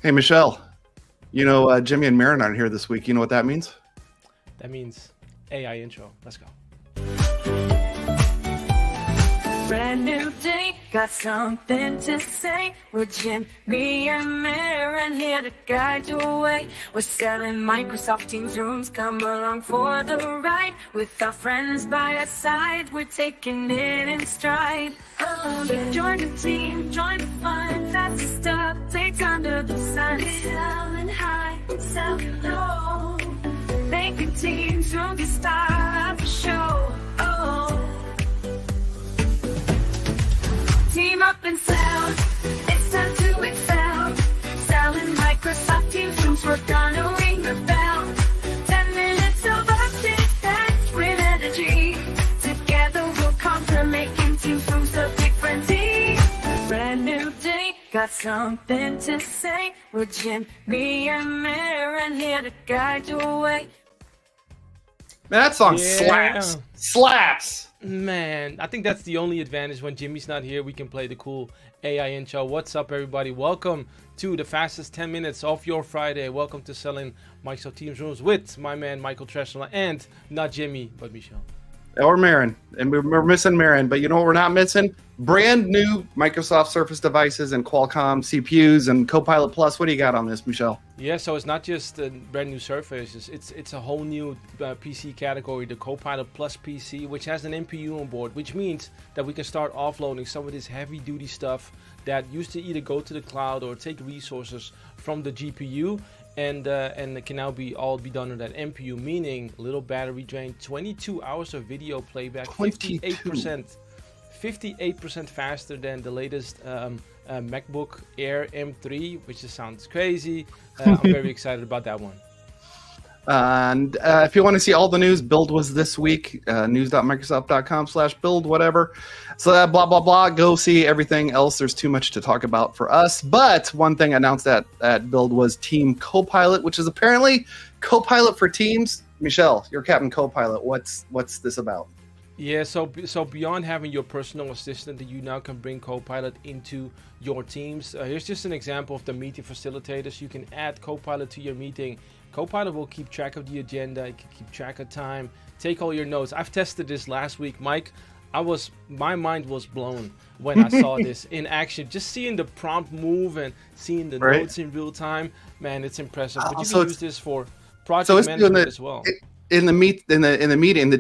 Hey, Michelle, Jimmy and Marin aren't here this week. You know what that means? That means AI intro. Let's go. Brand new day, got something to say. We're Jimmy and Marin here to guide your way. We're selling Microsoft Teams rooms, come along for the ride. With our friends by our side, we're taking it in stride. Join the team, join the fun, that's the stuff, takes under the sun. Selling high, selling low. Make a team, strongest style of the show. Team up and sell, it's time to excel. Selling Microsoft Teams rooms, we're gonna ring the bell. 10 minutes of updates packed with energy. Together we'll conquer, making Teams rooms a big frenzy. Brand new day, got something to say. We're Jimmy and Marin here to guide your way. Man, that song slaps. Slaps. Man, I think that's the only advantage when Jimmy's not here. We can play the cool AI intro. What's up, everybody? Welcome to the fastest 10 minutes of your Friday. Welcome to Selling Microsoft Teams Rooms with my man, Michael Tresla, and not Jimmy, but Michelle. Or Marin. And we're missing Marin. But you know what we're not missing? Brand new Microsoft Surface devices and Qualcomm CPUs and Copilot Plus. What do you got on this, Michelle? Yeah, so it's not just a brand new Surface. It's a whole new PC category, the Copilot Plus PC, which has an NPU on board, which means that we can start offloading some of this heavy-duty stuff that used to either go to the cloud or take resources from the GPU. And it can now all be done on that NPU, meaning little battery drain, 22 hours of video playback, 58% faster than the latest MacBook Air M3, which just sounds crazy. I'm very excited about that one. And if you want to see all the news, Build was this week, news.microsoft.com/build, whatever. So blah, blah, blah. Go see everything else. There's too much to talk about for us. But one thing announced at Build was Team Copilot, which is apparently Copilot for Teams. Michelle, you're Captain Copilot. What's this about? Yeah, so beyond having your personal assistant, you now can bring Copilot into your teams. Here's just an example of the meeting facilitators. You can add Copilot to your meeting. Copilot will keep track of the agenda, it can keep track of time, take all your notes. I've tested this last week, Mike. My mind was blown when I saw this in action. Just seeing the prompt move and seeing the notes in real time, man, it's impressive. But you can use this for project management as well. In the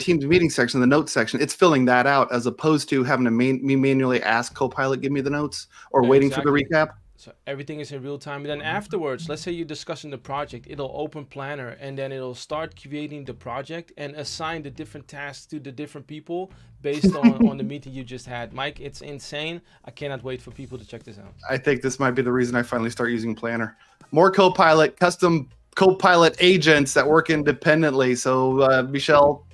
team's meeting section, the notes section, it's filling that out as opposed to having to manually ask Copilot, give me the notes, or waiting for the recap. So everything is in real time. And then afterwards, let's say you're discussing the project, it'll open Planner and then it'll start creating the project and assign the different tasks to the different people based on the meeting you just had. Mike, it's insane. I cannot wait for people to check this out. I think this might be the reason I finally start using Planner. More Copilot, custom Copilot agents that work independently. So Michelle,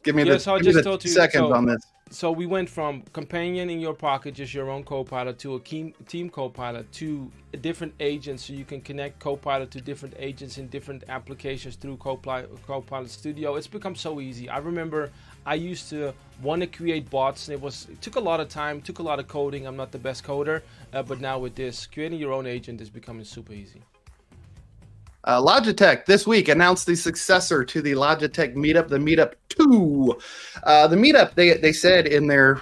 give me the seconds on this. So we went from companion in your pocket, just your own Copilot, to a team Copilot, to different agents, so you can connect Copilot to different agents in different applications through Copilot Studio. It's become so easy. I remember I used to want to create bots. It took a lot of time, took a lot of coding. I'm not the best coder, but now with this, creating your own agent is becoming super easy. Logitech this week announced the successor to the Logitech Meetup, the Meetup 2. The Meetup, they said in their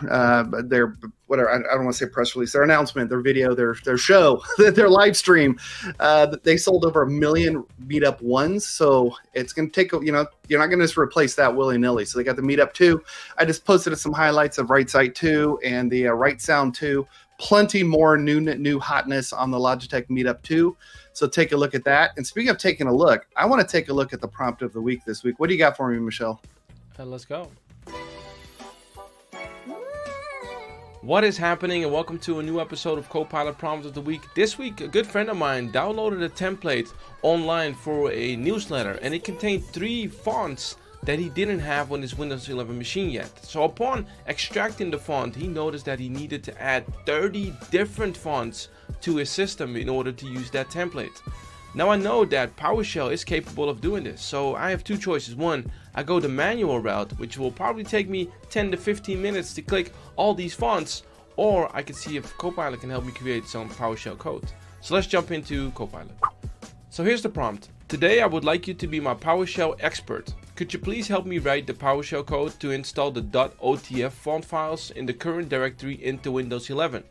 whatever, I don't want to say press release, their announcement, their video, their show, their live stream, that they sold over 1 million Meetup 1s. So it's going to take, you're not going to just replace that willy-nilly. So they got the Meetup 2. I just posted some highlights of Right Sight 2 and the Right Sound 2. Plenty more new hotness on the Logitech Meetup 2. So take a look at that. And speaking of taking a look, I want to take a look at the prompt of the week this week. What do you got for me, Michelle? Let's go. What is happening, and welcome to a new episode of Copilot Prompt of the Week. This week, a good friend of mine downloaded a template online for a newsletter, and it contained 3 fonts that he didn't have on his Windows 11 machine yet. So upon extracting the font, he noticed that he needed to add 30 different fonts to his system in order to use that template. Now I know that PowerShell is capable of doing this, so I have 2 choices. One, I go the manual route, which will probably take me 10 to 15 minutes to click all these fonts, or I can see if Copilot can help me create some PowerShell code. So let's jump into Copilot. So here's the prompt. Today I would like you to be my PowerShell expert. Could you please help me write the PowerShell code to install the .otf font files in the current directory into Windows 11?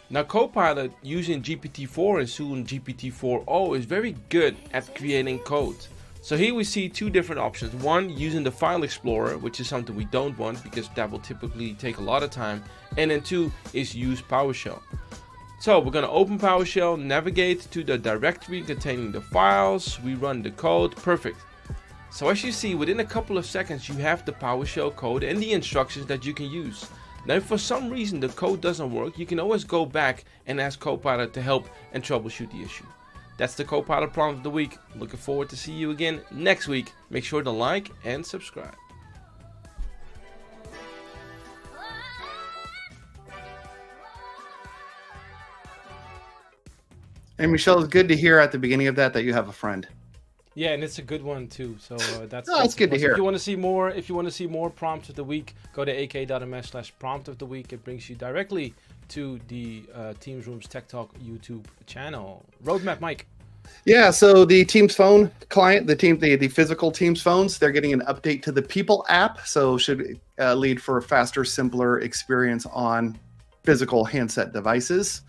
Now Copilot using GPT-4 and soon GPT-4o is very good at creating code. So here we see two different options. One, using the file explorer, which is something we don't want because that will typically take a lot of time. And then two is use PowerShell. So we're going to open PowerShell, navigate to the directory containing the files, we run the code, perfect. So as you see, within a couple of seconds you have the PowerShell code and the instructions that you can use. Now if for some reason the code doesn't work, you can always go back and ask Copilot to help and troubleshoot the issue. That's the Copilot prompt of the week. Looking forward to see you again next week. Make sure to like and subscribe. And Michelle, it's good to hear at the beginning of that you have a friend. Yeah, and it's a good one too. So that's good to hear. If you want to see more prompts of the week, go to ak.ms/prompt of the week. It brings you directly to the Teams Rooms Tech Talk YouTube channel. Roadmap, Mike. Yeah, so the Teams phone client, the physical Teams phones, they're getting an update to the People app, so should lead for a faster, simpler experience on physical handset devices.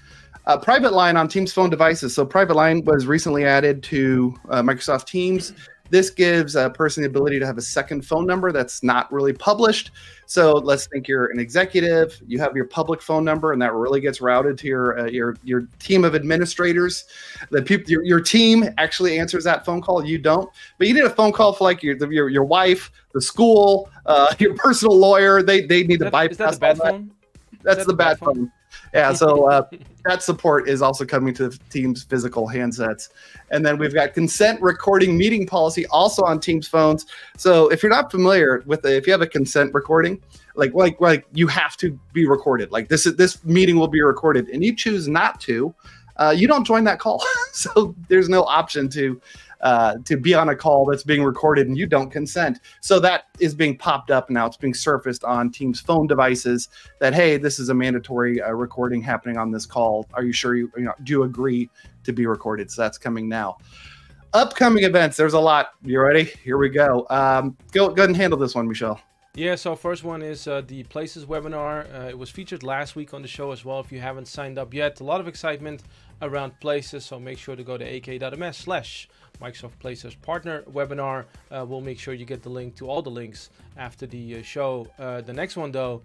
Private line on Teams phone devices. So private line was recently added to Microsoft Teams. This gives a person the ability to have a second phone number that's not really published. So let's think you're an executive, you have your public phone number, and that really gets routed to your team of administrators. The people, your team actually answers that phone call. You don't, but you need a phone call for like your wife, the school, your personal lawyer. They need to bypass. Is that the bad phone? That's the bad phone. Yeah, so that support is also coming to Teams physical handsets. And then we've got consent recording meeting policy also on Teams phones. So if you're not familiar with it, if you have a consent recording, like you have to be recorded. Like this meeting will be recorded, and you choose not to, you don't join that call. So there's no option to be on a call that's being recorded and you don't consent. So that is being popped up now. It's being surfaced on Teams phone devices that, hey, this is a mandatory recording happening on this call. Are you sure do you agree to be recorded? So that's coming now. Upcoming events. There's a lot. You ready? Here we go. Go ahead and handle this one, Michelle. Yeah, so first one is the Places webinar. It was featured last week on the show as well. If you haven't signed up yet, a lot of excitement around Places. So make sure to go to ak.ms/Microsoft Places Partner Webinar. We'll make sure you get the link to all the links after the show. The next one, though,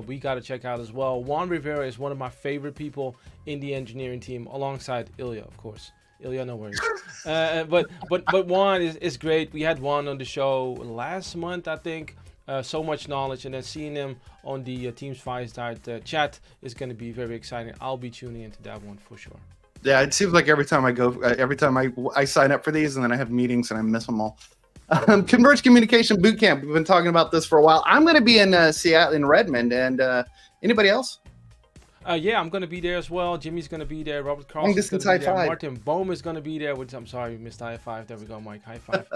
we got to check out as well. Juan Rivera is one of my favorite people in the engineering team, alongside Ilya, of course. Ilya, no worries. But Juan is great. We had Juan on the show last month, I think. So much knowledge, and then seeing him on the Teams Fireside chat is going to be very exciting. I'll be tuning into that one for sure. Yeah, it seems like every time I sign up for these, and then I have meetings and I miss them all. Converged Communication Bootcamp. We've been talking about this for a while. I'm going to be in Seattle, in Redmond, and anybody else? Yeah, I'm going to be there as well. Jimmy's going to be there. Robert Carlson is going to be there. Martin Bohm is going to be there. I'm sorry, we missed high five. There we go, Mike. High five.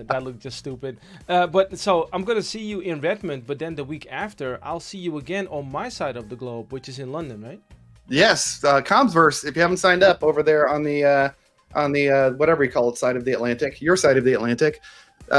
That looked just stupid. But so I'm going to see you in Redmond, but then the week after, I'll see you again on my side of the globe, which is in London, right? Yes, Commsverse. If you haven't signed up over there on the whatever you call it, side of the Atlantic, your side of the Atlantic,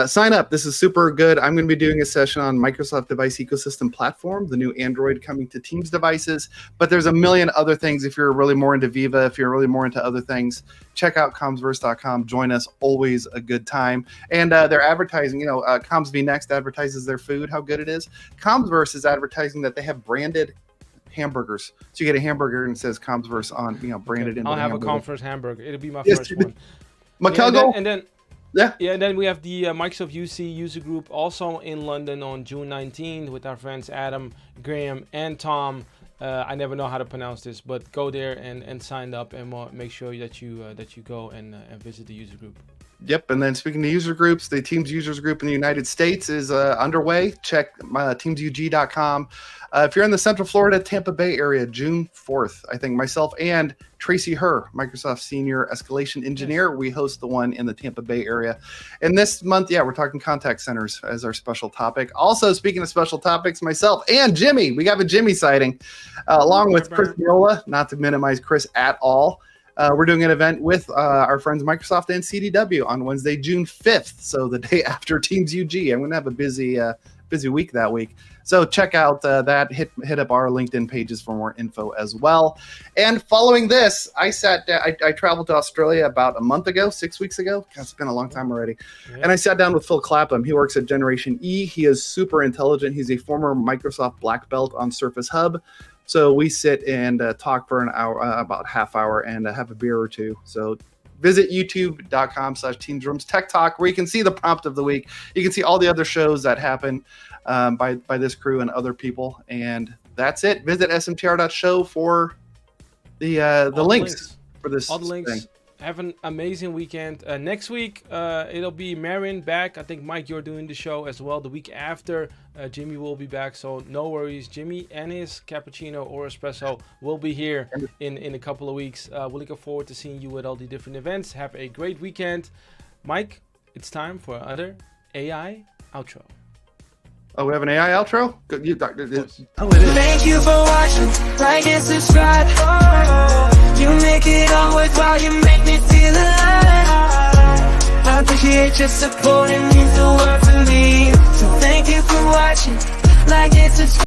sign up. This is super good. I'm going to be doing a session on Microsoft Device Ecosystem Platform, the new Android coming to Teams devices. But there's a million other things. If you're really more into Viva, if you're really more into other things, check out commsverse.com. Join us. Always a good time. And they're advertising. Comms V Next advertises their food, how good it is. Commsverse is advertising that they have branded hamburgers. So you get a hamburger and it says Commsverse on, branded in. I'll have a Commsverse hamburger. It'll be my first one. McCuggle. And then Yeah, and then we have the Microsoft UC user group also in London on June 19th with our friends Adam, Graham, and Tom. I never know how to pronounce this, but go there and sign up, and we'll make sure that you go and visit the user group. Yep, and then speaking of user groups, the Teams users group in the United States is underway. Check teamsug.com. If you're in the Central Florida, Tampa Bay area, June 4th, I think myself and Tracy Herr, Microsoft Senior Escalation Engineer. We host the one in the Tampa Bay area. And this month, we're talking contact centers as our special topic. Also, speaking of special topics, myself and Jimmy, we got a Jimmy sighting, along with Chris Miola, not to minimize Chris at all. We're doing an event with our friends Microsoft and CDW on Wednesday, June 5th. So the day after Teams UG. I'm going to have a busy week that week. So check out that. Hit up our LinkedIn pages for more info as well. And following this, I traveled to Australia about a month ago, 6 weeks ago. God, it's been a long time already. Yeah. And I sat down with Phil Clapham. He works at Generation E. He is super intelligent. He's a former Microsoft Black Belt on Surface Hub. So we sit and talk for an hour, about half hour, and have a beer or two. So visit youtube.com/Teamsrooms Tech Talk, where you can see the prompt of the week. You can see all the other shows that happen by this crew and other people. And that's it. Visit smtr.show for the links for this. All the links. Thing. Have an amazing weekend. Next week, it'll be Marion back. I think, Mike, you're doing the show as well. The week after, Jimmy will be back. So no worries. Jimmy and his cappuccino or espresso will be here in a couple of weeks. We're looking forward to seeing you at all the different events. Have a great weekend. Mike, it's time for another AI outro. Oh, we have an AI outro? Good. It is. Thank you for watching. Like and subscribe. You make it all worthwhile. You make me feel alive. I appreciate your support. It means the world to me. So thank you for watching. Like and subscribe.